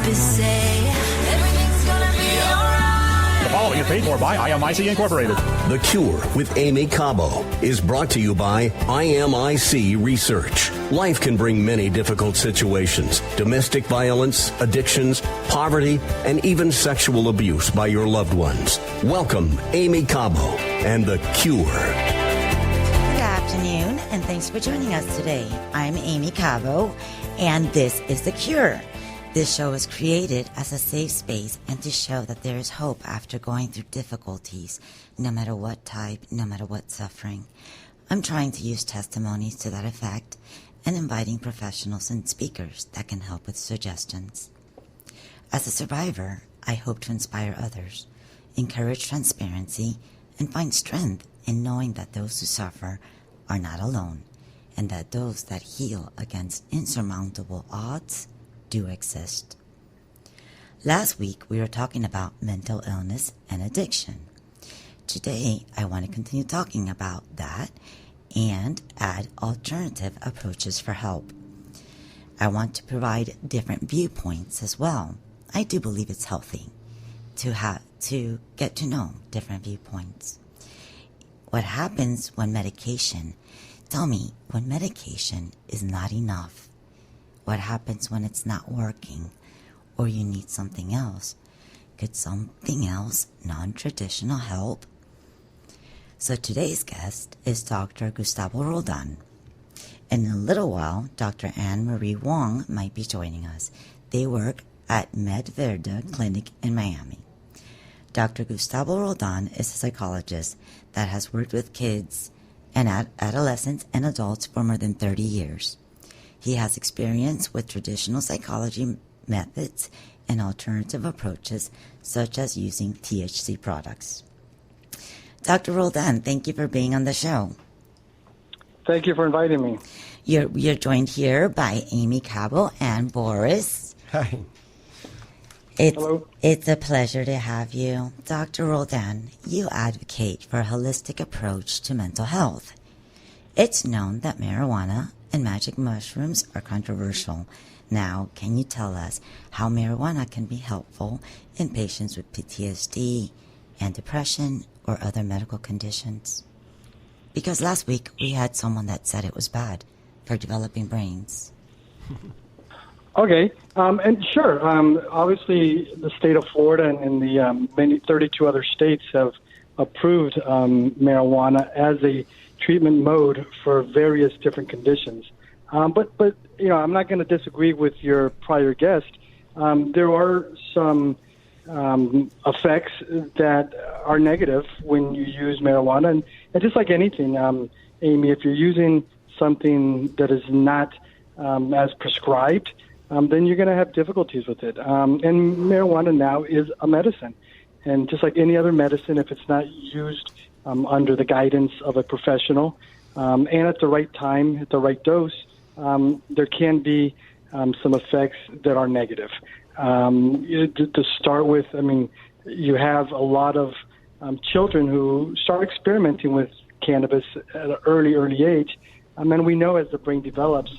Just say everything's gonna be alright. The following is paid for by IMIC Incorporated. The Cure with Aimee Cabo is brought to you by IMIC Research. Life can bring many difficult situations: domestic violence, addictions, poverty, and even sexual abuse by your loved ones. Welcome, Aimee Cabo and The Cure. Good afternoon, and thanks for joining us today. I'm Aimee Cabo, and this is The Cure. This show is created as a safe space and to show that there is hope after going through difficulties, no matter what type, no matter what suffering. I'm trying to use testimonies to that effect and inviting professionals and speakers that can help with suggestions. As a survivor, I hope to inspire others, encourage transparency, and find strength in knowing that those who suffer are not alone, and that those that heal against insurmountable odds do exist. Last week, we were talking about mental illness and addiction. Today, I want to continue talking about that and add alternative approaches for help. I want to provide different viewpoints as well. I do believe it's healthy to get to know different viewpoints. What happens when medication, tell me, when medication is not enough? What happens when it's not working or you need something else? Could something else, non-traditional, help? So today's guest is Dr. Gustavo Roldan. In a little while, Dr. Anne Marie Wong might be joining us. They work at MedVerde Clinic in Miami. Dr. Gustavo Roldan is a psychologist that has worked with kids and adolescents and adults for more than 30 years. He has experience with traditional psychology methods and alternative approaches, such as using THC products. Dr. Roldan, thank you for being on the show. Thank you for inviting me. You're joined here by Aimee Cabo and Boris. Hi. Hello. It's a pleasure to have you. Dr. Roldan, you advocate for a holistic approach to mental health. It's known that marijuana and magic mushrooms are controversial. Now, can you tell us how marijuana can be helpful in patients with PTSD and depression or other medical conditions? Because last week we had someone that said it was bad for developing brains. Okay, and sure. Obviously, the state of Florida and the 32 other states have approved marijuana as a treatment mode for various different conditions. But you know, I'm not going to disagree with your prior guest. There are some effects that are negative when you use marijuana, and just like anything, Amy, if you're using something that is not as prescribed, then you're going to have difficulties with it. And marijuana now is a medicine, and just like any other medicine, if it's not used under the guidance of a professional and at the right time, at the right dose, there can be some effects that are negative. To start with, I mean, you have a lot of children who start experimenting with cannabis at an early age. And we know as the brain develops,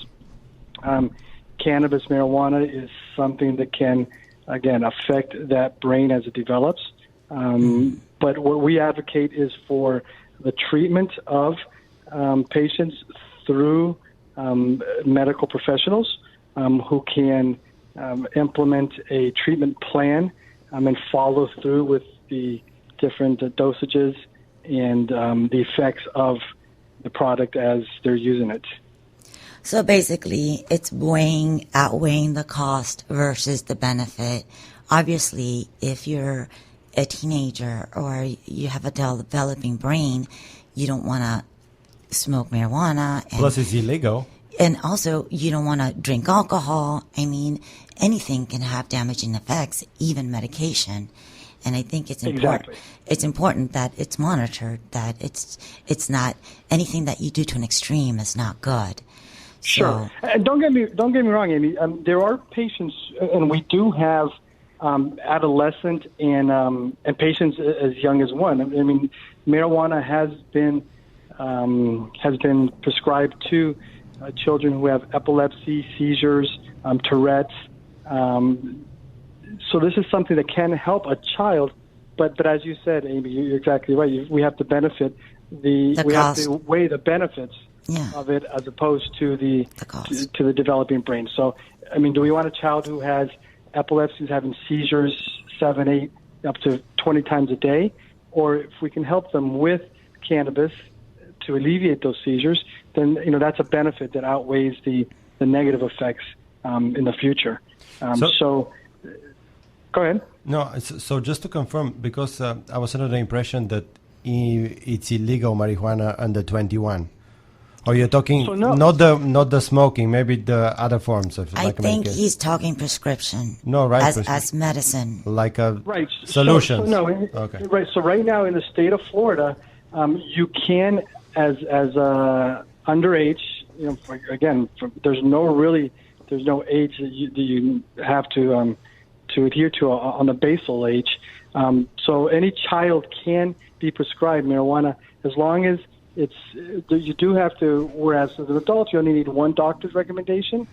cannabis, marijuana is something that can, again, affect that brain as it develops. But what we advocate is for the treatment of patients through medical professionals who can implement a treatment plan and follow through with the different dosages and the effects of the product as they're using it. So basically, it's outweighing the cost versus the benefit. Obviously, if you're a teenager or you have a developing brain, you don't want to smoke marijuana. Plus, it's illegal. And also, you don't want to drink alcohol. I mean, anything can have damaging effects, even medication. And I think it's important. Exactly. It's important that it's monitored. That it's not anything that you do to an extreme is not good. Sure. And don't get me wrong, Amy. There are patients, and we do have adolescent and patients as young as one. I mean, marijuana has been prescribed to children who have epilepsy, seizures, Tourette's, so this is something that can help a child, but as you said, Amy, you're exactly right. We have to benefit we cost. have to weigh the benefits Yeah. of it as opposed to the cost. to the developing brain. So, I mean, do we want a child who has epilepsy, who's having seizures 7, 8, up to 20 times a day? Or if we can help them with cannabis to alleviate those seizures, then, that's a benefit that outweighs the negative effects in the future. So, go ahead. No, so just to confirm, because I was under the impression that it's illegal marijuana under 21. Or you're talking not the smoking, maybe the other forms of I think he's talking prescription. No, right? As medicine. Like a right. solution. Okay. Right. So right now in the state of Florida, you can, as underage, there's no age that you have to adhere to on the basal age. So any child can be prescribed marijuana as long as you do have to, whereas as an adult you only need one doctor's recommendation.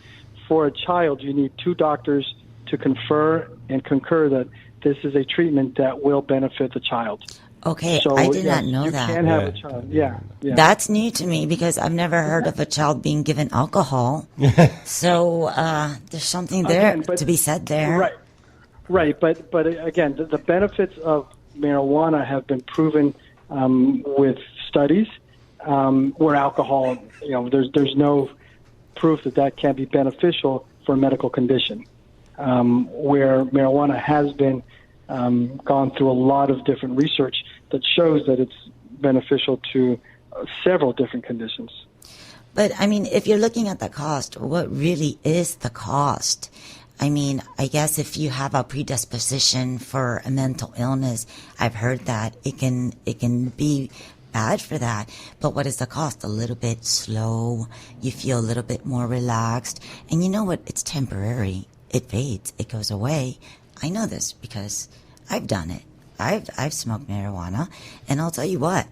For a child, you need 2 doctors to confer and concur that this is a treatment that will benefit the child. Okay, so, I did not know that. You can have a child, yeah. That's new to me because I've never heard of a child being given alcohol. So there's something there to be said there. Right. But again, the benefits of marijuana have been proven with studies. Where alcohol, there's no proof that can be beneficial for a medical condition. Where marijuana has been gone through a lot of different research that shows that it's beneficial to several different conditions. But, I mean, if you're looking at the cost, what really is the cost? I mean, I guess if you have a predisposition for a mental illness, I've heard that it can be bad for that. But what is the cost? A little bit slow. You feel a little bit more relaxed. And you know what? It's temporary. It fades. It goes away. I know this because I've done it. I've smoked marijuana. And I'll tell you what.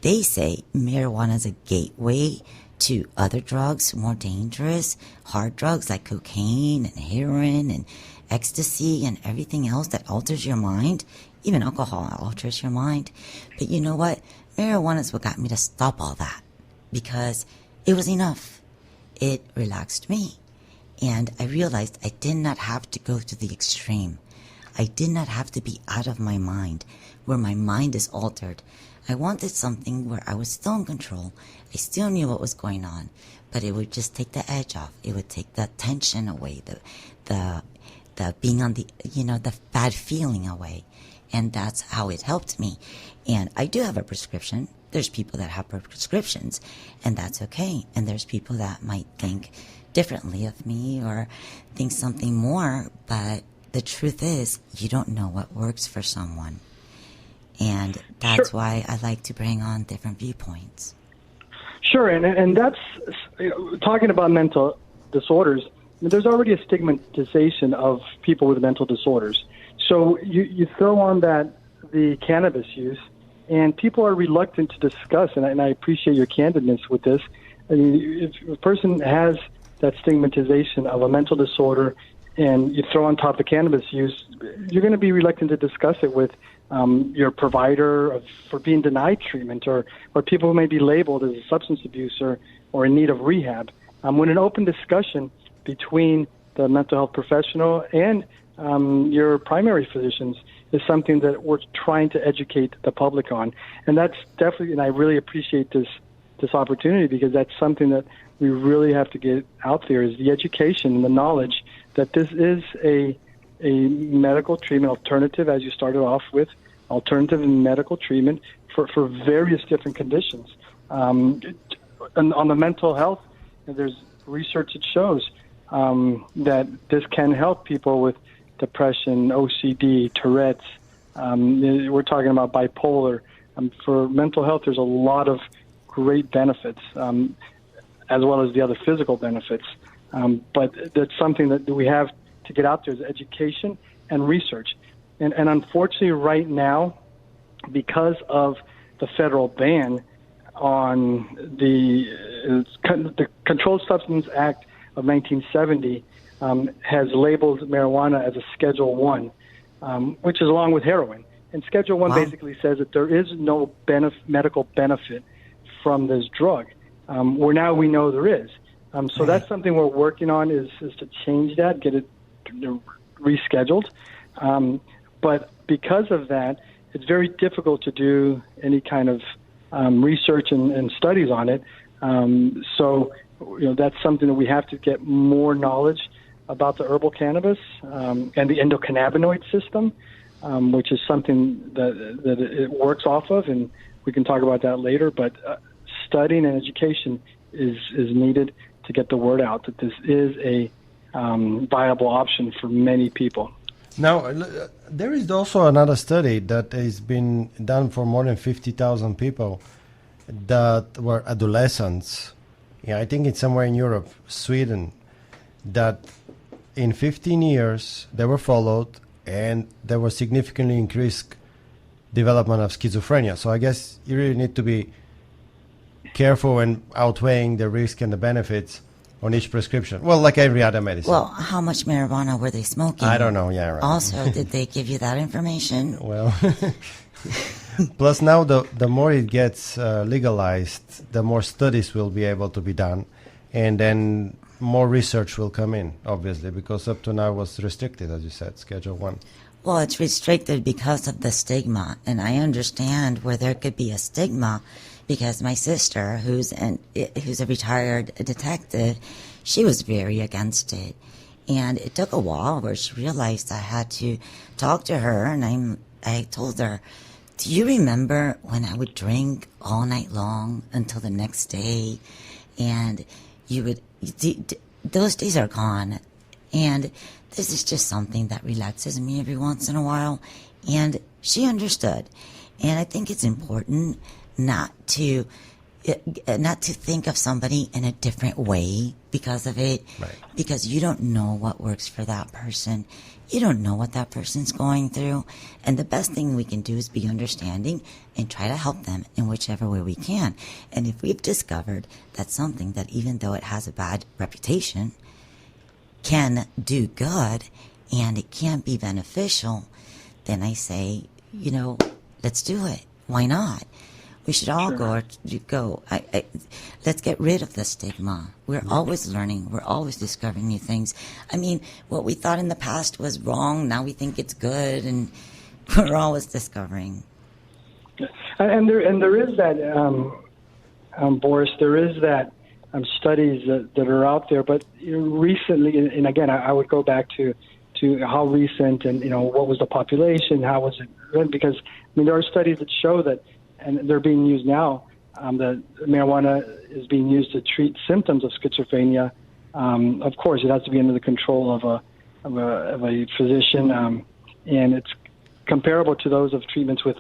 They say marijuana is a gateway to other drugs, more dangerous, hard drugs like cocaine and heroin and ecstasy and everything else that alters your mind. Even alcohol alters your mind. But you know what? Marijuana is what got me to stop all that because it was enough. It relaxed me. And I realized I did not have to go to the extreme. I did not have to be out of my mind where my mind is altered. I wanted something where I was still in control. I still knew what was going on, but it would just take the edge off. It would take the tension away, the being on the bad feeling away. And that's how it helped me. And I do have a prescription. There's people that have prescriptions, and that's okay. And there's people that might think differently of me or think something more. But the truth is, you don't know what works for someone. And that's why I like to bring on different viewpoints. Sure, and that's talking about mental disorders. There's already a stigmatization of people with mental disorders. So you throw on the cannabis use, and people are reluctant to discuss, and I appreciate your candidness with this. I mean, if a person has that stigmatization of a mental disorder and you throw on top the cannabis use, you're going to be reluctant to discuss it with your provider for being denied treatment or people who may be labeled as a substance abuser or in need of rehab. When an open discussion between the mental health professional and your primary physicians is something that we're trying to educate the public on. And that's definitely, and I really appreciate this opportunity because that's something that we really have to get out there is the education and the knowledge that this is a medical treatment alternative, as you started off with, alternative medical treatment for various different conditions. And on the mental health, there's research that shows that this can help people with depression, OCD, Tourette's. We're talking about bipolar. For mental health, there's a lot of great benefits, as well as the other physical benefits. But that's something that we have to get out there is education and research. And unfortunately, right now, because of the federal ban on the Controlled Substance Act of 1970, has labeled marijuana as a Schedule 1, which is along with heroin. And Schedule 1 basically says that there is no medical benefit from this drug, where now we know there is. So that's something we're working on is to change that, get it rescheduled. But because of that, it's very difficult to do any kind of research and studies on it. So that's something that we have to get more knowledge about the herbal cannabis and the endocannabinoid system, which is something that it works off of, and we can talk about that later. But studying and education is needed to get the word out that this is a viable option for many people. Now, there is also another study that has been done for more than 50,000 people that were adolescents. Yeah, I think it's somewhere in Europe, Sweden, that in 15 years they were followed and there was significantly increased development of schizophrenia. So I guess you really need to be careful when outweighing the risk and the benefits on each prescription. Well, like every other medicine. Well, how much marijuana were they smoking? I don't know, yeah. Right. Also, did they give you that information? Well, plus now the more it gets legalized, the more studies will be able to be done, and then more research will come in, obviously, because up to now it was restricted, as you said, Schedule 1. Well, it's restricted because of the stigma, and I understand where there could be a stigma because my sister, who's a retired detective, she was very against it. And it took a while where she realized I had to talk to her, and I told her, do you remember when I would drink all night long until the next day? And those days are gone. And this is just something that relaxes me every once in a while. And she understood. And I think it's important not to think of somebody in a different way because of it. Right. Because you don't know what works for that person. You don't know what that person's going through. And the best thing we can do is be understanding and try to help them in whichever way we can. And if we've discovered that something that even though it has a bad reputation can do good and it can be beneficial, then I say, let's do it. Why not? We should all go. Let's get rid of the stigma. We're always learning. We're always discovering new things. I mean, what we thought in the past was wrong, now we think it's good, and we're always discovering. And there is that, Boris. There is that studies that are out there. But recently, and again, I would go back to how recent and what was the population, how was it? Because there are studies that show that. And they're being used now. The marijuana is being used to treat symptoms of schizophrenia. Of course, it has to be under the control of a physician, and it's comparable to those of treatments with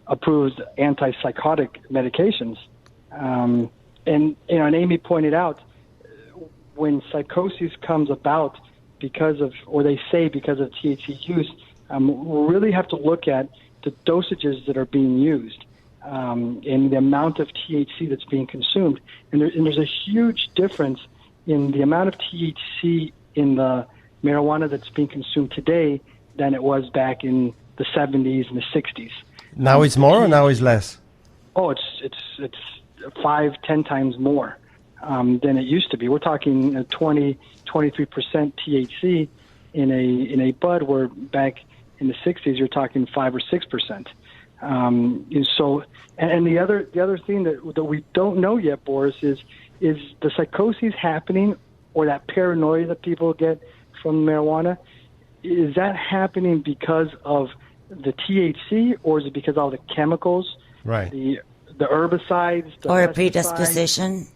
approved antipsychotic medications. And Aimee pointed out, when psychosis comes about because of THC use, we really have to look at the dosages that are being used and the amount of THC that's being consumed. And there's a huge difference in the amount of THC in the marijuana that's being consumed today than it was back in the 70s and the 60s. Now it's more or now it's less? Oh, it's 5-10 times more than it used to be. We're talking 23% THC in a bud, where back in the 60s, you're talking 5 or 6%. And the other thing that we don't know yet, Boris, is the psychosis happening, or that paranoia that people get from marijuana. Is that happening because of the THC, or is it because of all the chemicals, right? The herbicides, or a predisposition,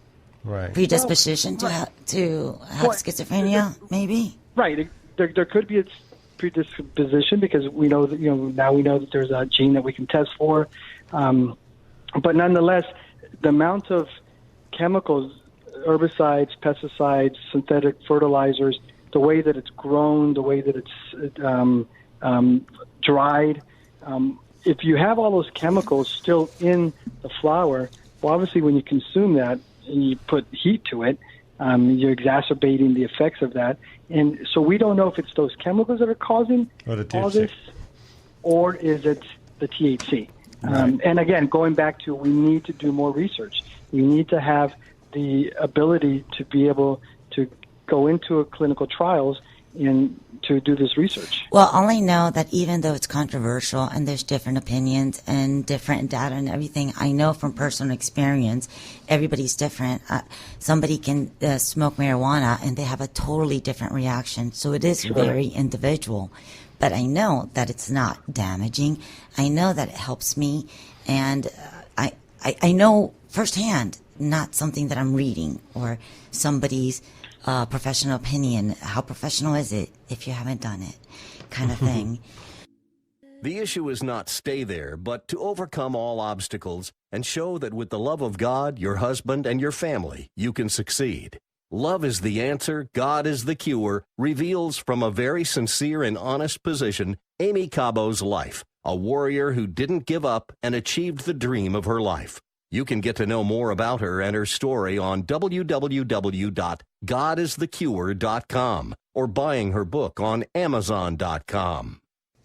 right? Predisposition to have schizophrenia, maybe. Right. There could be a predisposition because we know that now we know that there's a gene that we can test for, but nonetheless, the amount of chemicals, herbicides, pesticides, synthetic fertilizers, the way that it's grown, the way that it's dried. If you have all those chemicals still in the flower, well, obviously when you consume that and you put heat to it, you're exacerbating the effects of that. And so we don't know if it's those chemicals that are causing all this, or is it the THC. Right. And again, going back to, we need to do more research. We need to have the ability to be able to go into clinical trials and to do this research. Well, only know that even though it's controversial and there's different opinions and different data and everything, I know from personal experience, everybody's different. Somebody can smoke marijuana and they have a totally different reaction. So it is very individual. But I know that it's not damaging. I know that it helps me. And I know firsthand, not something that I'm reading or somebody's professional opinion. How professional is it if you haven't done it, kind of thing. The issue is not stay there, but to overcome all obstacles and show that with the love of God, your husband, and your family, you can succeed. Love is the answer, God is the cure, reveals from a very sincere and honest position Aimee Cabo's life, a warrior who didn't give up and achieved the dream of her life. You can get to know more about her and her story on www.godisthecure.com or buying her book on Amazon.com.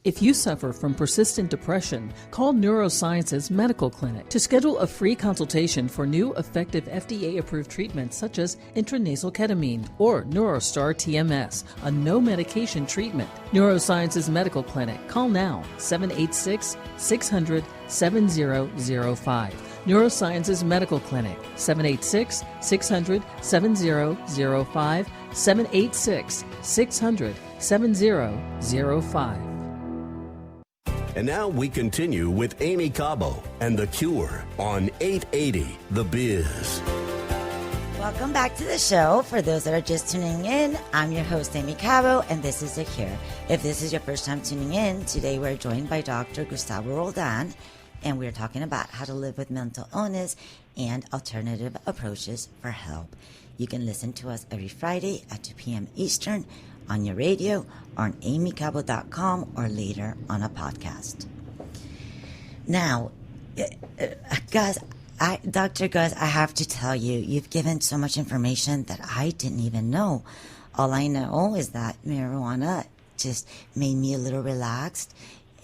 If you suffer from persistent depression, call Neurosciences Medical Clinic to schedule a free consultation for new effective FDA-approved treatments such as intranasal ketamine or Neurostar TMS, a no-medication treatment. Neurosciences Medical Clinic. Call now, 786-600-7005. Neurosciences Medical Clinic, 786-600-7005, 786-600-7005. And now we continue with Aimee Cabo and The Cure on 880 The Biz. Welcome back to the show. For those that are just tuning in, I'm your host, Aimee Cabo, and this is The Cure. If this is your first time tuning in, today we're joined by Dr. Gustavo Roldan, and we're talking about how to live with mental illness and alternative approaches for help. You can listen to us every Friday at 2 p.m. Eastern on your radio or on aimeecabo.com or later on a podcast. Now, Dr. Gus, I have to tell you, you've given so much information that I didn't even know. All I know is that marijuana just made me a little relaxed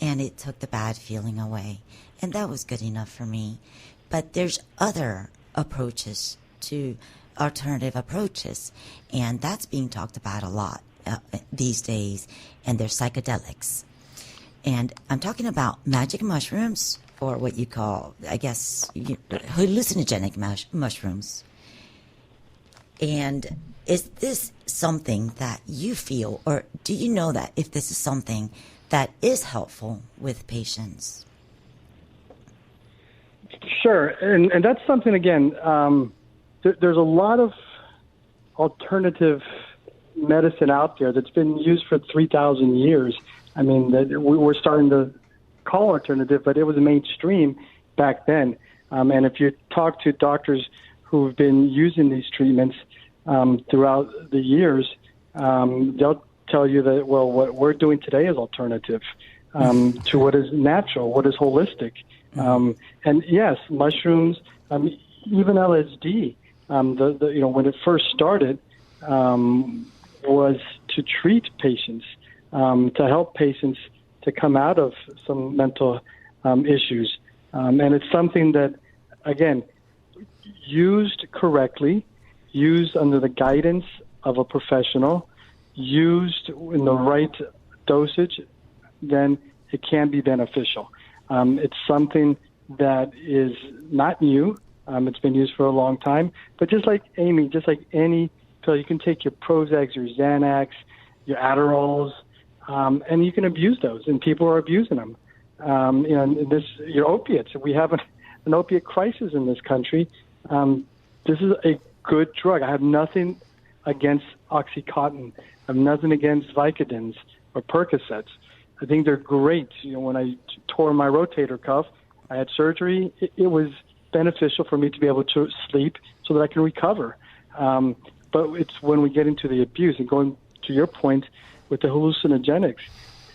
and it took the bad feeling away. And that was good enough for me. But there's other approaches to alternative approaches, and that's being talked about a lot these days, and they're psychedelics. And I'm talking about magic mushrooms, or what you call, I guess, hallucinogenic mushrooms. And is this something that you feel, or do you know that if this is something that is helpful with patients? Sure, and that's something, again, there's a lot of alternative medicine out there that's been used for 3,000 years. I mean, we're starting to call alternative, but it was mainstream back then. And if you talk to doctors who've been using these treatments throughout the years, they'll tell you that, well, what we're doing today is alternative to what is natural, what is holistic. And yes, mushrooms, even LSD, when it first started, was to treat patients, to help patients to come out of some mental issues. And it's something that, again, used correctly, used under the guidance of a professional, used in the right dosage, then it can be beneficial. It's something that is not new. It's been used for a long time. But just like Aimee, just like any pill, you can take your Prozacs, your Xanax, your Adderalls, and you can abuse those, and people are abusing them. Your opiates. We have an opiate crisis in this country. This is a good drug. I have nothing against OxyContin. I have nothing against Vicodins or Percocets. I think they're great. When I tore my rotator cuff, I had surgery. It was beneficial for me to be able to sleep so that I can recover. But it's when we get into the abuse, and going to your point with the hallucinogenics,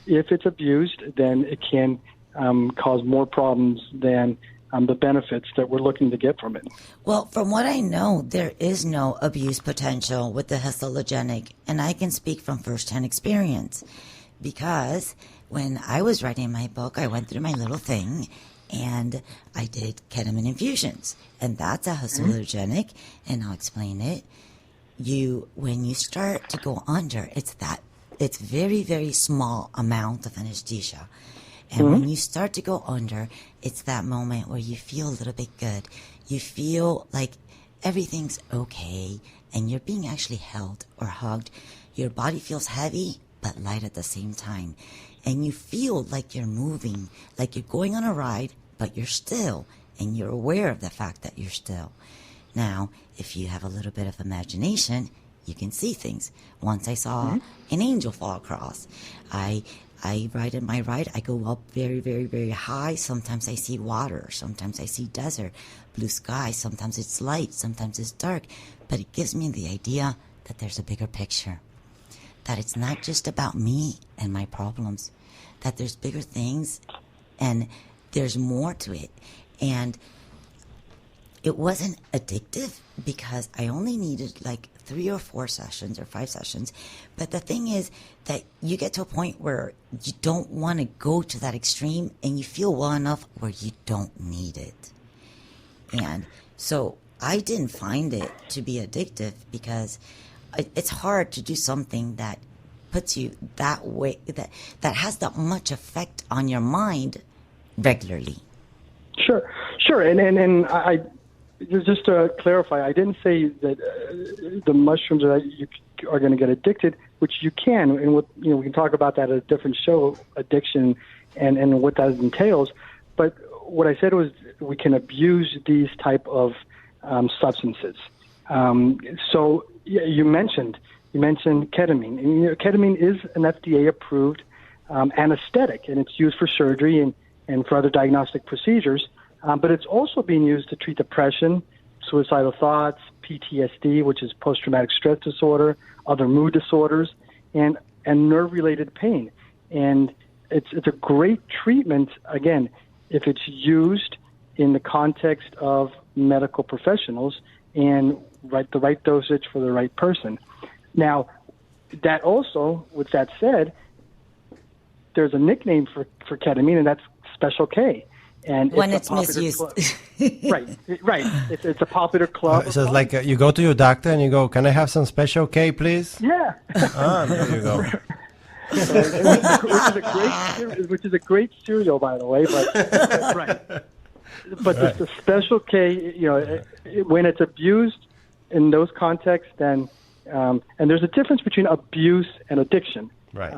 if it's abused, then it can cause more problems than the benefits that we're looking to get from it. Well, from what I know, there is no abuse potential with the hallucinogenic, and I can speak from firsthand experience because when I was writing my book, I went through my little thing and I did ketamine infusions, and that's a hallucinogenic, and I'll explain it. When you start to go under, it's very, very small amount of anesthesia. And when you start to go under, it's that moment where you feel a little bit good. You feel like everything's okay and you're being actually held or hugged. Your body feels heavy but light at the same time. And you feel like you're moving, like you're going on a ride, but you're still, and you're aware of the fact that you're still. Now, if you have a little bit of imagination, you can see things. Once I saw an angel fall across. I ride in my ride. I go up very, very, very high. Sometimes I see water. Sometimes I see desert, blue sky. Sometimes it's light. Sometimes it's dark. But it gives me the idea that there's a bigger picture. That it's not just about me and my problems. That there's bigger things and there's more to it. And it wasn't addictive because I only needed like 3 or 4 sessions or 5 sessions. But the thing is that you get to a point where you don't want to go to that extreme and you feel well enough where you don't need it. And so I didn't find it to be addictive because it's hard to do something that puts you that way, that has that much effect on your mind regularly. Sure. And I just to clarify, I didn't say that the mushrooms you are going to get addicted, which you can, and we can talk about that at a different show, addiction and what that entails. But what I said was we can abuse these type of substances. So you mentioned ketamine. And, ketamine is an FDA-approved anesthetic, and it's used for surgery and for other diagnostic procedures. But it's also being used to treat depression, suicidal thoughts, PTSD, which is post-traumatic stress disorder, other mood disorders, and nerve-related pain. And it's a great treatment, again, if it's used in the context of medical professionals and the right dosage for the right person. Now, that also, with that said, there's a nickname for ketamine, and that's Special K. And when it's misused. Right. It's a popular club. So it's like you go to your doctor and you go, "Can I have some Special K, please?" Yeah. There you go. which is a great cereal, by the way. But right. But the Special K, when it's abused in those contexts, then and there's a difference between abuse and addiction. Right.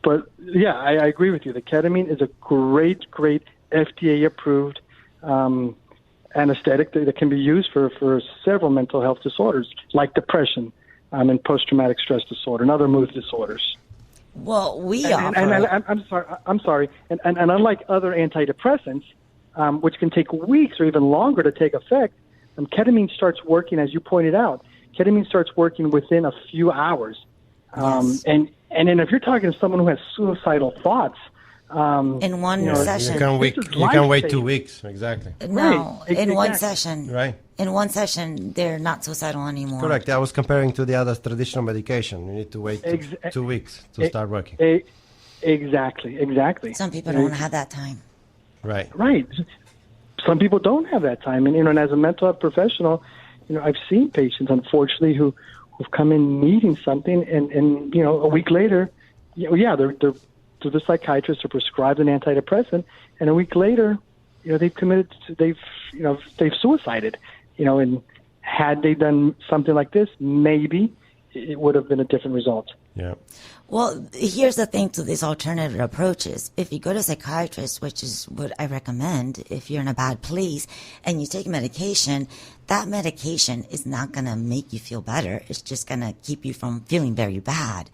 But yeah, I agree with you. The ketamine is a great FDA-approved anesthetic that can be used for several mental health disorders like depression and post-traumatic stress disorder and other mood disorders. Well, I'm sorry. And unlike other antidepressants, which can take weeks or even longer to take effect, ketamine starts working, as you pointed out. Ketamine starts working within a few hours. Yes. And then if you're talking to someone who has suicidal thoughts, in one session, you can wait 2 weeks. Exactly. No, right. in one session. Right. In one session, they're not suicidal anymore. Correct. I was comparing to the other traditional medication. You need to wait 2 weeks to start working. Exactly. Some people don't have that time. Right. Some people don't have that time, and as a mental health professional, I've seen patients, unfortunately, who've come in needing something, and a week later, they're to the psychiatrist or prescribed an antidepressant, and a week later, they've suicided, and had they done something like this, maybe it would have been a different result. Yeah. Well, here's the thing to these alternative approaches. If you go to a psychiatrist, which is what I recommend if you're in a bad place, and you take medication, that medication is not going to make you feel better. It's just going to keep you from feeling very bad.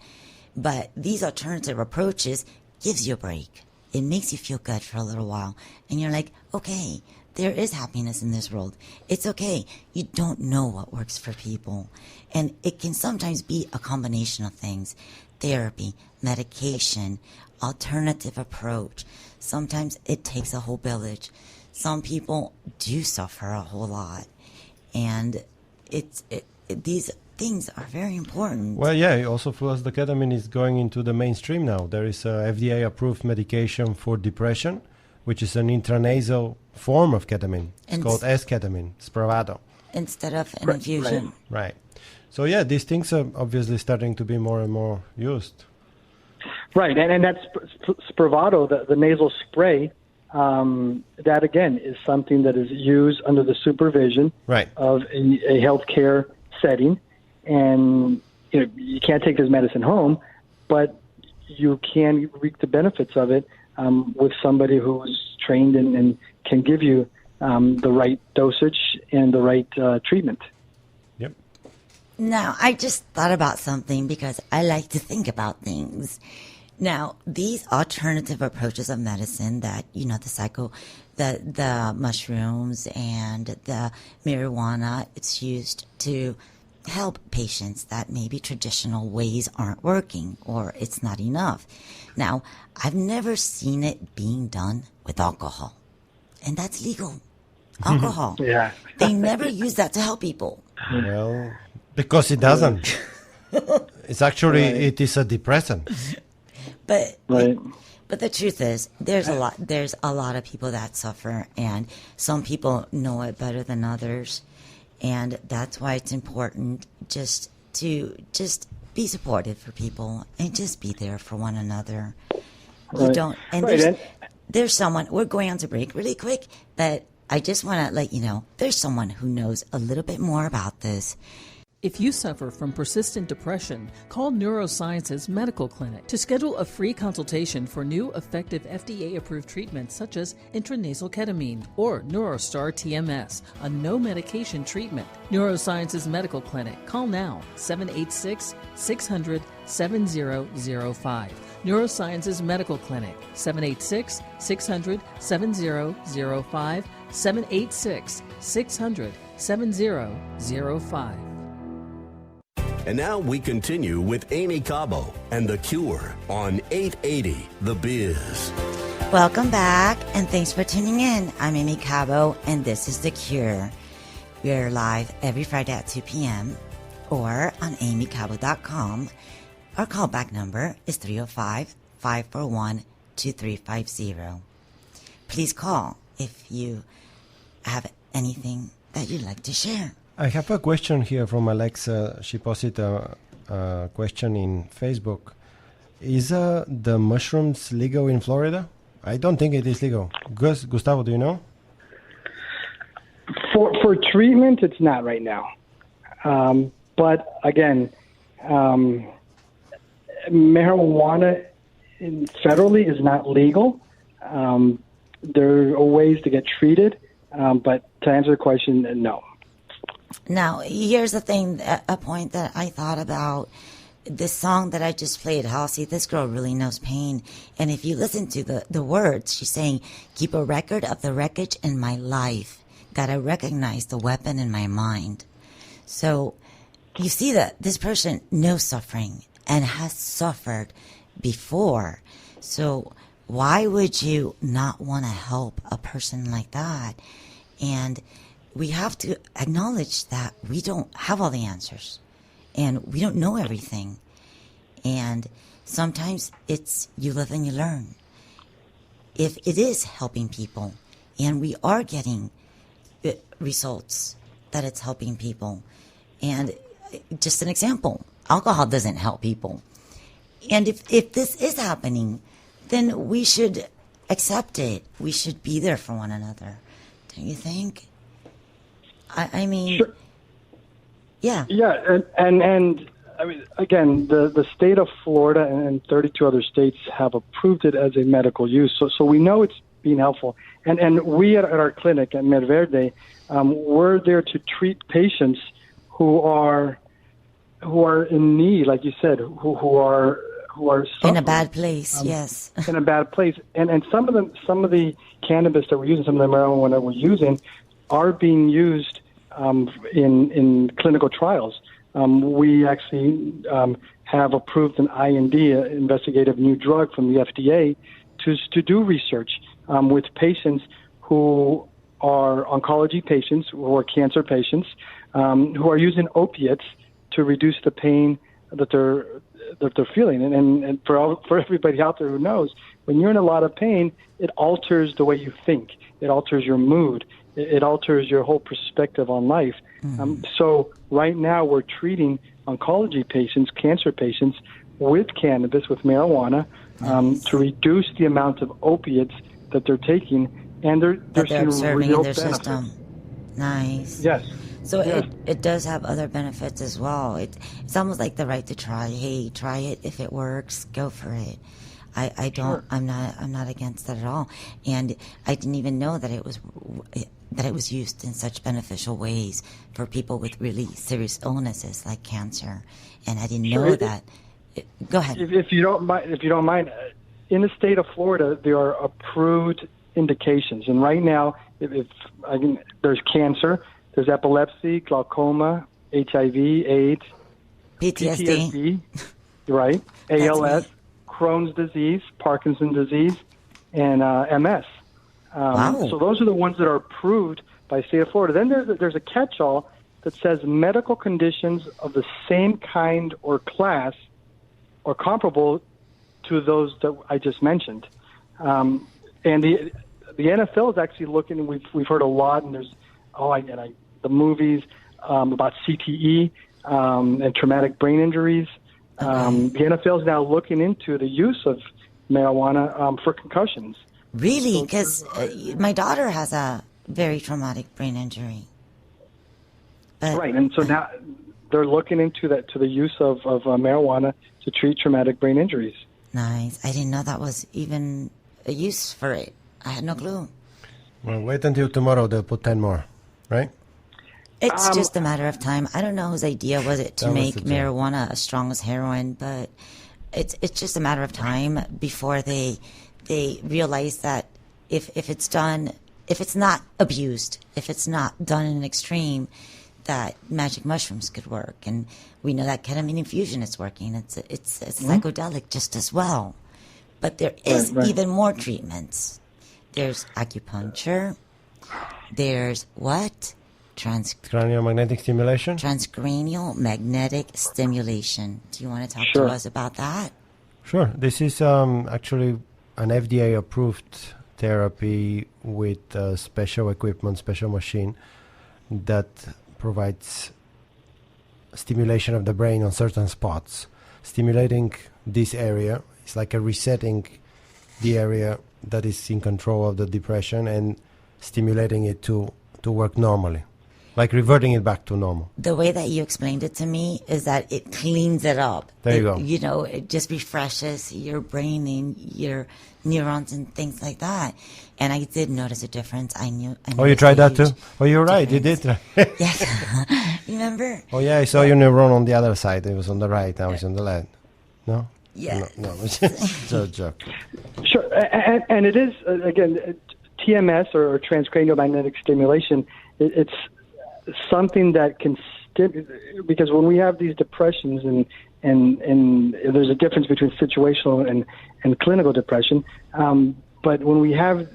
But these alternative approaches gives you a break. It makes you feel good for a little while. And you're like, okay, there is happiness in this world. It's okay. You don't know what works for people. And it can sometimes be a combination of things. therapy, medication, alternative approach. Sometimes it takes a whole village. Some people do suffer a whole lot, and these things are very important. Well, yeah, also for us, the ketamine is going into the mainstream now. There is a FDA-approved medication for depression, which is an intranasal form of ketamine. It's called S-ketamine, Spravato. Instead of an infusion. Right. So, yeah, these things are obviously starting to be more and more used. Right, and that's Spravato, the nasal spray. That, again, is something that is used under the supervision of a healthcare setting. And you can't take this medicine home, but you can reap the benefits of it with somebody who's trained and can give you the right dosage and the right treatment. Yep. Now, I just thought about something because I like to think about things. Now, these alternative approaches of medicine that, the mushrooms and the marijuana, it's used to help patients that maybe traditional ways aren't working or it's not enough. Now, I've never seen it being done with alcohol, and that's legal. Alcohol. Yeah. They never use that to help people. Well, because it doesn't. It's actually, it is a depressant. But the truth is, there's a lot of people that suffer, and some people know it better than others. And that's why it's important just to be supportive for people and just be there for one another. You don't, and there's someone, we're going on to break really quick, but I just want to let you know, there's someone who knows a little bit more about this. If you suffer from persistent depression, call Neurosciences Medical Clinic to schedule a free consultation for new effective FDA-approved treatments such as intranasal ketamine or Neurostar TMS, a no-medication treatment. Neurosciences Medical Clinic. Call now, 786-600-7005. Neurosciences Medical Clinic, 786-600-7005, 786-600-7005. And now we continue with Aimee Cabo and The Cure on 880 The Biz. Welcome back, and thanks for tuning in. I'm Aimee Cabo, and this is The Cure. We're live every Friday at 2 p.m. or on aimeecabo.com. Our callback number is 305-541-2350. Please call if you have anything that you'd like to share. I have a question here from Alexa. She posted a question in Facebook. Is the mushrooms legal in Florida? I don't think it is legal. Gustavo, do you know? For treatment, it's not right now. But again, marijuana federally is not legal. There are ways to get treated, but to answer the question, no. Now, here's the thing, a point that I thought about. This song that I just played, Halsey, this girl really knows pain. And if you listen to the words, she's saying, keep a record of the wreckage in my life. Gotta recognize the weapon in my mind. So you see that this person knows suffering and has suffered before. So why would you not want to help a person like that? And we have to acknowledge that we don't have all the answers and we don't know everything. And sometimes it's you live and you learn. If it is helping people and we are getting results that it's helping people, and just an example, alcohol doesn't help people. And if this is happening, then we should accept it. We should be there for one another. Don't you think? I mean, sure. Yeah. Yeah, and I mean, again, the state of Florida and 32 other states have approved it as a medical use, so we know it's being helpful. And we at our clinic at Medverde, we're there to treat patients who are in need, like you said, who are suffering, in a bad place. Yes, in a bad place. And some of the cannabis that we're using, some of the marijuana that we're using, are being used in clinical trials. we actually have approved an IND, investigative new drug from the FDA, to do research with patients who are oncology patients, who are cancer patients, who are using opiates to reduce the pain that they're feeling. And for everybody out there who knows, when you're in a lot of pain, it alters the way you think. It alters your mood. It alters your whole perspective on life. So right now we're treating oncology patients, cancer patients, with cannabis, with marijuana, to reduce the amount of opiates that they're taking, and they're observing real in their benefits. system. Nice. Yes. So Yes. it does have other benefits as well. It's almost like the right to try. Hey, try it. If it works, go for it. I don't. Sure. I'm not against that at all. And I didn't even know that it was used in such beneficial ways for people with really serious illnesses like cancer. And I didn't know that. Go ahead. If you don't mind, in the state of Florida, there are approved indications, and right now, there's cancer, there's epilepsy, glaucoma, HIV, AIDS, PTSD. right? That's ALS, me. Crohn's disease, Parkinson's disease, and MS. Wow. So those are the ones that are approved by the state of Florida. Then there's a catch-all that says medical conditions of the same kind or class or comparable to those that I just mentioned. And the NFL is actually looking. We've heard a lot, and there's the movies about CTE and traumatic brain injuries. The NFL is now looking into the use of marijuana for concussions. Really? Because my daughter has a very traumatic brain injury. But, Right, and so now they're looking into that, to the use of marijuana to treat traumatic brain injuries. Nice. I didn't know that was even a use for it. I had no clue. Well, wait until tomorrow. They'll put 10 more, right? It's just a matter of time. I don't know whose idea was it to That was make the thing. marijuana as strong as heroin, but it's just a matter of time before they realize that if it's not abused, if it's not done in an extreme, that magic mushrooms could work. And we know that ketamine infusion is working. It's psychedelic just as well. But there is Right. even more treatments. There's acupuncture. There's what? Cranial magnetic stimulation. Transcranial magnetic stimulation. Do you want to talk Sure. to us about that? Sure. This is actually an FDA-approved therapy with special equipment, special machine that provides stimulation of the brain on certain spots. Stimulating this area is like a resetting the area that is in control of the depression and stimulating it to work normally, like reverting it back to normal. The way that you explained it to me is that it cleans it up. There you go. You know, it just refreshes your brain and your neurons and things like that. And I did notice a difference. I knew. Oh, you tried that too? Oh, you're right. You did. Yes. Remember? Oh, yeah. I saw your neuron on the other side. It was on the right. Now it's on the left. No? Yes. No. It's just a joke. Sure, and it is, again, TMS or transcranial magnetic stimulation. It's something that can because when we have these depressions and there's a difference between situational and clinical depression, but when we have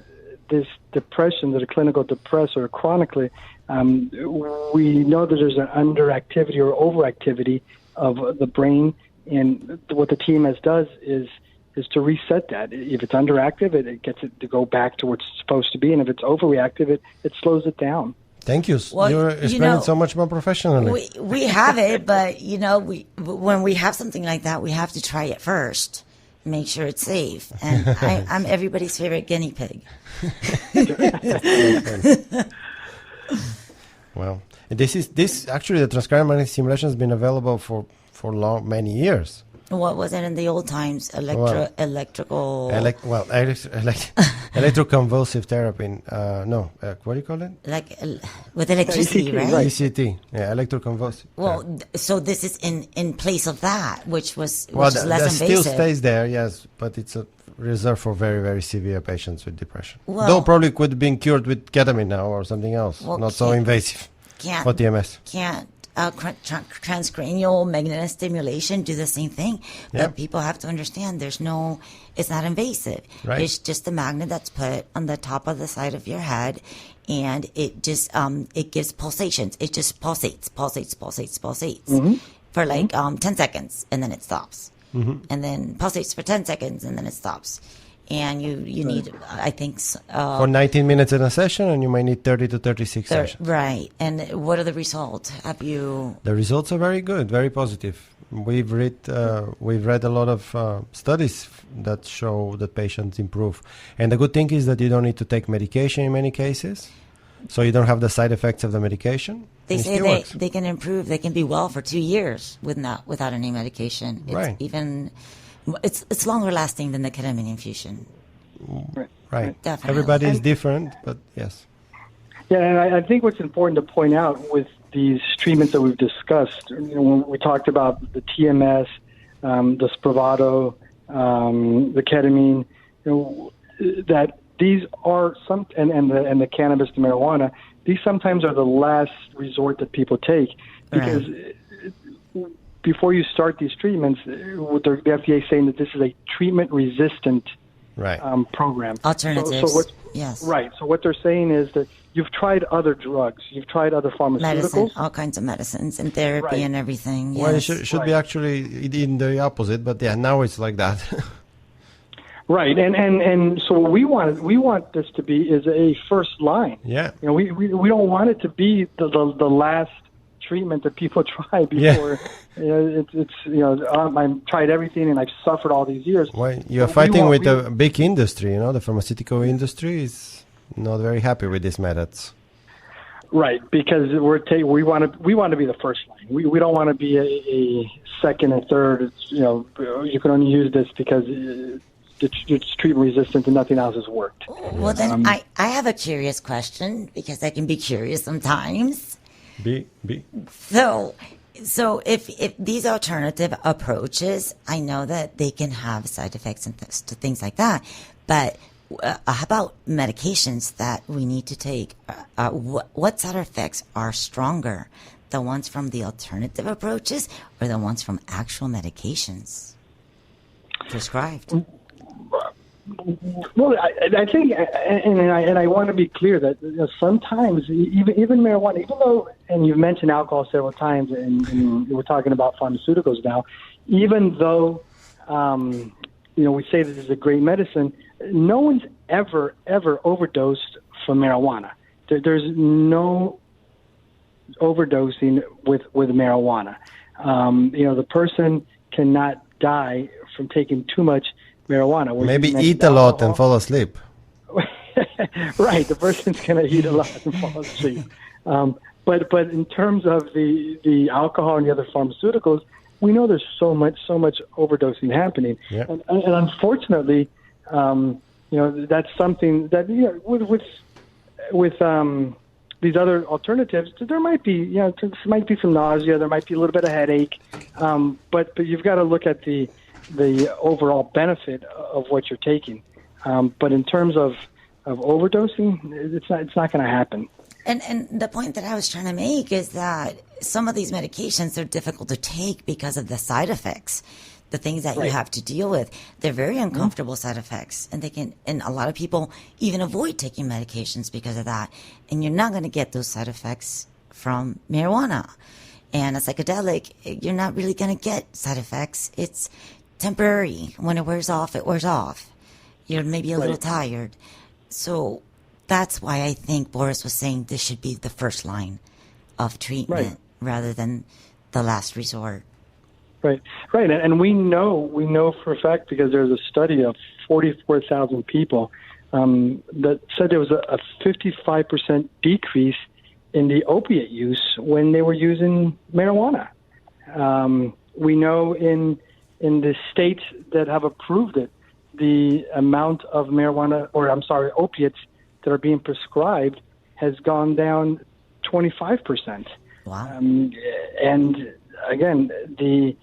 this depression, that a clinical depressor chronically, we know that there's an underactivity or overactivity of the brain, and what the TMS does is to reset that. If it's underactive, it gets it to go back to where it's supposed to be, and if it's overreactive, it slows it down. Thank you. Well, You're you explaining know, so much more professionally. We have it, but you know, when we have something like that, we have to try it first, make sure it's safe. And I'm everybody's favorite guinea pig. Well, this actually the transcranial magnetic stimulation has been available for many years. What was it in the old times? Electrical. Electroconvulsive therapy. What do you call it? With electricity, ECT, right? right. ECT. Yeah, electroconvulsive. Well, so this is in place of that, which is Well, less that invasive. still stays there, yes, but it's reserved for very, very severe patients with depression. Well- Though probably could have been cured with ketamine now or something else, Well, not so invasive. Can't For TMS. Can't transcranial magnetic stimulation do the same thing. Yeah. But people have to understand it's not invasive. Right. It's just a magnet that's put on the top of the side of your head, and it just it gives pulsations. It just pulsates for like 10 seconds, and then it stops. And then pulsates for 10 seconds, and then it stops. And you need, I think... for 19 minutes in a session, and you might need 30 to 36 sessions. Right. And what are the results? Have you... The results are very good, very positive. We've read a lot of studies that show that patients improve. And the good thing is that you don't need to take medication in many cases. So you don't have the side effects of the medication. They say they can improve. They can be well for 2 years without any medication. It's right. It's longer lasting than the ketamine infusion. Right. Definitely. Everybody is different, but yes. Yeah, and I think what's important to point out with these treatments that we've discussed, when we talked about the TMS, the Spravato, the ketamine, that these are and the cannabis, the marijuana, these sometimes are the last resort that people take because before you start these treatments, with the FDA saying that this is a treatment-resistant program. Alternatives. Yes. Right. So what they're saying is that you've tried other drugs, you've tried other pharmaceuticals. Medicine, all kinds of medicines and therapy and everything. Yes. Well, it should be actually in the opposite, but yeah, now it's like that. Right, and so what we want this to be is a first line. Yeah. We don't want it to be the last treatment that people try before. I've tried everything and I've suffered all these years. Well, you're fighting with a big industry. The pharmaceutical industry is not very happy with these methods. Right, because we want to be the first line. We don't want to be a second and third. You can only use this because it's treatment resistant and nothing else has worked. Well, then I have a curious question because I can be curious sometimes. So if these alternative approaches, I know that they can have side effects and things like that, but how about medications that we need to take? What side effects are stronger? The ones from the alternative approaches or the ones from actual medications prescribed? Well, I think, and I want to be clear that sometimes even marijuana, even though, and you've mentioned alcohol several times, and we're talking about pharmaceuticals now, even though we say this is a great medicine, no one's ever overdosed from marijuana. There's no overdosing with marijuana. The person cannot die from taking too much marijuana. Maybe eat a lot and fall asleep. Right, the person's going to eat a lot and fall asleep. But in terms of the alcohol and the other pharmaceuticals, we know there's so much overdosing happening, and unfortunately, that's something that with these other alternatives, there might be some nausea, there might be a little bit of headache, but you've got to look at the overall benefit of what you're taking. But in terms of overdosing, it's not going to happen. And the point that I was trying to make is that some of these medications are difficult to take because of the side effects, the things that you have to deal with. They're very uncomfortable side effects, and and a lot of people even avoid taking medications because of that. And you're not going to get those side effects from marijuana. And a psychedelic, you're not really going to get side effects. It's temporary. When it wears off, it wears off. You're maybe a little tired. So that's why I think Boris was saying this should be the first line of treatment rather than the last resort. Right. And we know for a fact, because there's a study of 44,000 people that said there was a 55% decrease in the opiate use when they were using marijuana. We know in the states that have approved it, the amount of opiates that are being prescribed has gone down 25%. Wow. And again, the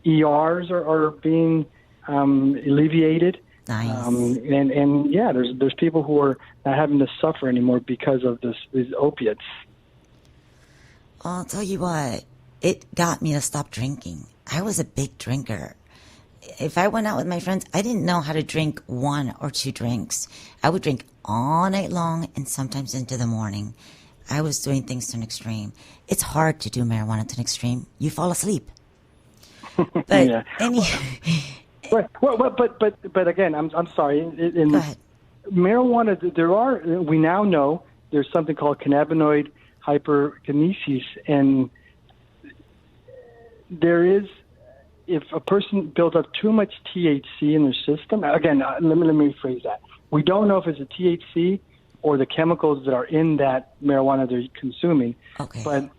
ERs are being alleviated. Nice. And there's people who are not having to suffer anymore because of these opiates. I'll tell you what, it got me to stop drinking. I was a big drinker. If I went out with my friends, I didn't know how to drink 1 or 2 drinks. I would drink all night long and sometimes into the morning. I was doing things to an extreme. It's hard to do marijuana to an extreme. You fall asleep. But yeah. But again, I'm sorry. Go ahead. Marijuana, we now know there's something called cannabinoid hyperkinesis, and there is, if a person builds up too much THC in their system, again, let me rephrase that. We don't know if it's the THC or the chemicals that are in that marijuana they're consuming. Okay. But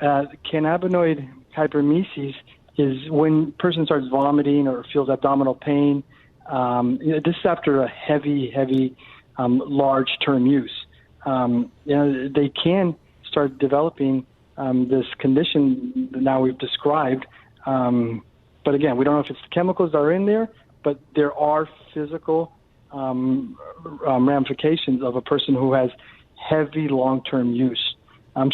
cannabinoid hypermesis is when a person starts vomiting or feels abdominal pain. This is after a heavy, large-term use. They can start developing this condition that now we've described. But again, we don't know if it's the chemicals that are in there, but there are physical ramifications of a person who has heavy long-term use.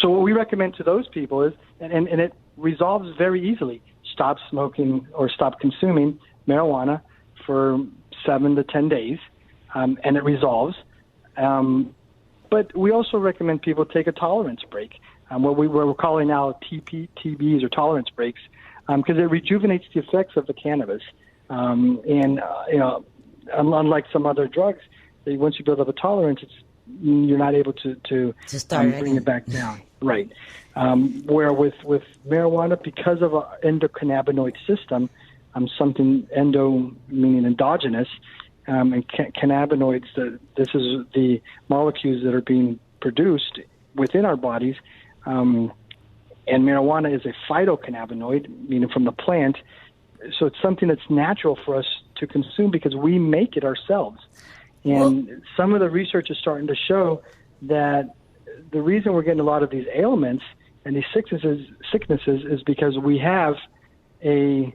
So what we recommend to those people is, and it resolves very easily, stop smoking or stop consuming marijuana for 7 to 10 days, and it resolves. But we also recommend people take a tolerance break, what we're calling now TBs or tolerance breaks, because it rejuvenates the effects of the cannabis. Unlike some other drugs, once you build up a tolerance, you're not able to bring it back down. Right. Where with marijuana, because of our endocannabinoid system, something endo meaning endogenous, and cannabinoids, this is the molecules that are being produced within our bodies. And marijuana is a phytocannabinoid, meaning from the plant. So it's something that's natural for us to consume because we make it ourselves. And some of the research is starting to show that the reason we're getting a lot of these ailments and these sicknesses is because we have a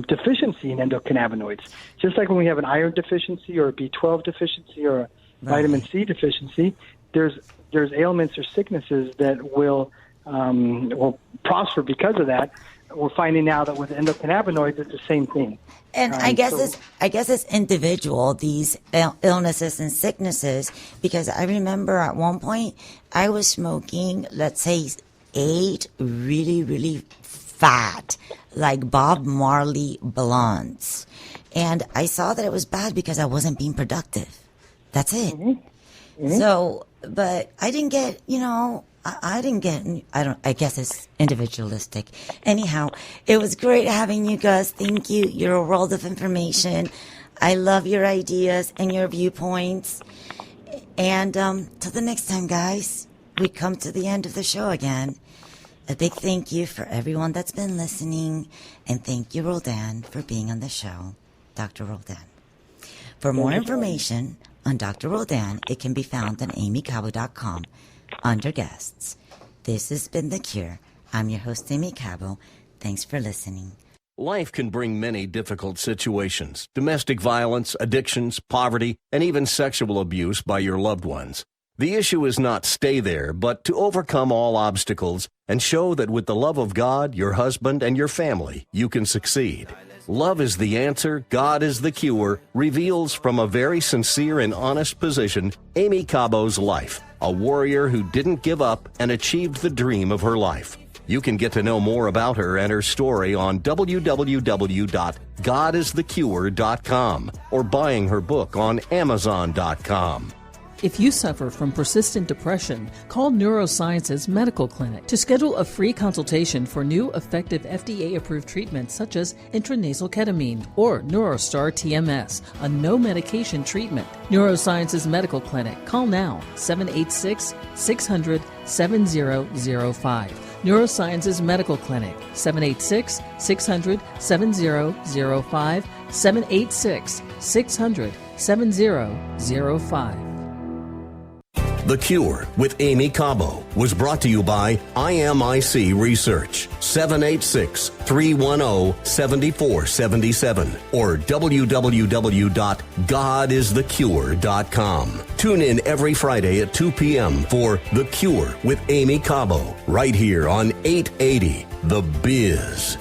deficiency in endocannabinoids. Just like when we have an iron deficiency or a B12 deficiency or a vitamin C deficiency, there's ailments or sicknesses that will prosper because of that. We're finding now that with endocannabinoids, it's the same thing. And I guess it's individual, these illnesses and sicknesses, because I remember at one point I was smoking, let's say, 8 really, really fat, like Bob Marley blunts. And I saw that it was bad because I wasn't being productive. That's it. Mm-hmm. So, but I didn't get, I guess it's individualistic. Anyhow, it was great having you guys. Thank you. You're a world of information. I love your ideas and your viewpoints. And till the next time, guys, we come to the end of the show again. A big thank you for everyone that's been listening. And thank you, Roldan, for being on the show. Dr. Roldan. For more information on Dr. Roldan, it can be found on aimeecabo.com. under guests. This has been The Cure. I'm your host, Aimee Cabo. Thanks for listening. Life can bring many difficult situations: domestic violence, addictions, poverty, and even sexual abuse by your loved ones. The issue is not stay there, but to overcome all obstacles and show that with the love of God, your husband, and your family, you can succeed. Love is the answer, God is the cure, reveals from a very sincere and honest position Aimee Cabo's life, a warrior who didn't give up and achieved the dream of her life. You can get to know more about her and her story on www.godisthecure.com or buying her book on Amazon.com. If you suffer from persistent depression, call Neurosciences Medical Clinic to schedule a free consultation for new effective FDA-approved treatments such as intranasal ketamine or Neurostar TMS, a no-medication treatment. Neurosciences Medical Clinic. Call now, 786-600-7005. Neurosciences Medical Clinic, 786-600-7005, 786-600-7005. The Cure with Aimee Cabo was brought to you by IMIC Research, 786-310-7477 or www.godisthecure.com. Tune in every Friday at 2 p.m. for The Cure with Aimee Cabo, right here on 880 The Biz.